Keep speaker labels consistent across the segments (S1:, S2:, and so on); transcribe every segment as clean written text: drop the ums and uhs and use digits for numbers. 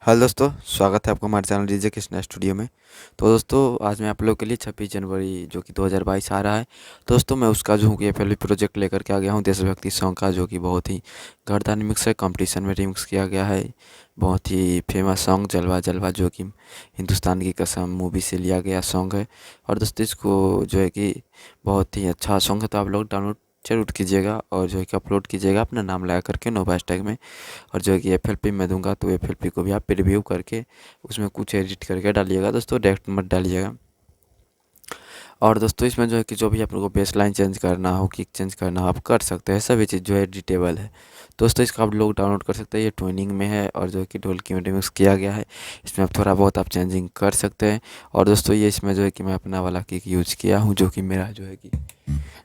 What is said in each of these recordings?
S1: Hello दोस्तों, स्वागत है आपका हमारे चैनल डीजे कृष्णा स्टूडियो में। तो दोस्तों आज मैं आप लोगों के लिए 26 जनवरी जो कि 2022 आ रहा है। दोस्तों मैं उसका जो हूँ कि FLV प्रोजेक्ट लेकर के आ गया हूँ। देशभक्ति सॉन्ग का जो कि बहुत ही गर्दा रिमिक्स है, कंपटीशन में रिमिक्स किया गया है। बहुत ही फेमस सॉन्ग जलवा जलवा जो कि हिंदुस्तान की कसम मूवी से लिया गया सॉन्ग है। और दोस्तों इसको जो है कि बहुत ही अच्छा सॉन्ग है, तो आप लोग डाउनलोड जरूर कीजिएगा और जो है कि अपलोड कीजिएगा अपना नाम लगा करके नो हैशटैग में। और जो है कि FLP मैं दूंगा तो FLP को भी आप प्रीव्यू करके उसमें कुछ एडिट करके डालिएगा दोस्तों, डायरेक्ट मत डालिएगा। और दोस्तों इसमें जो है कि जो भी आप लोगों को बेस लाइन चेंज करना हो, किक चेंज करना हो, आप कर सकते हैं। सभी चीज़ जो है एडिटेबल है दोस्तों। इसका आप लोग डाउनलोड कर सकते हैं, ये ट्यूनिंग में है और जो है कि ढोलकी में रिमिक्स किया गया है। इसमें आप थोड़ा बहुत आप चेंजिंग कर सकते हैं। और दोस्तों ये इसमें जो है कि मैं अपना वाला किक यूज किया हूँ, जो कि मेरा जो है कि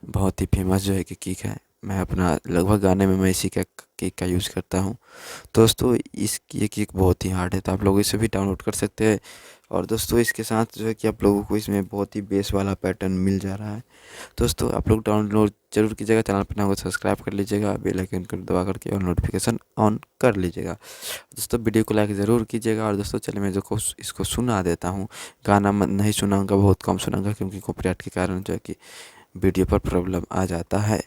S1: बहुत ही फेमस जो है कि किक है। मैं अपना लगभग गाने में मैं इसी का किक का यूज़ करता हूँ। दोस्तों ये किक बहुत ही हार्ड है, तो आप लोग इसे भी डाउनलोड कर सकते हैं। और दोस्तों इसके साथ जो है कि आप लोगों को इसमें बहुत ही बेस वाला पैटर्न मिल जा रहा है। दोस्तों आप लोग डाउनलोड जरूर कीजिएगा, चैनल पर ना हो सब्सक्राइब कर लीजिएगा, बेल आइकन को दबा करके और नोटिफिकेशन ऑन कर लीजिएगा। दोस्तों वीडियो को लाइक ज़रूर कीजिएगा। और दोस्तों चलिए मैं जो इसको सुना देता हूँ। गाना नहीं सुनाऊँगा, बहुत कम सुनाऊँगा क्योंकि कॉपीराइट के कारण जो है कि वीडियो पर प्रॉब्लम आ जाता है।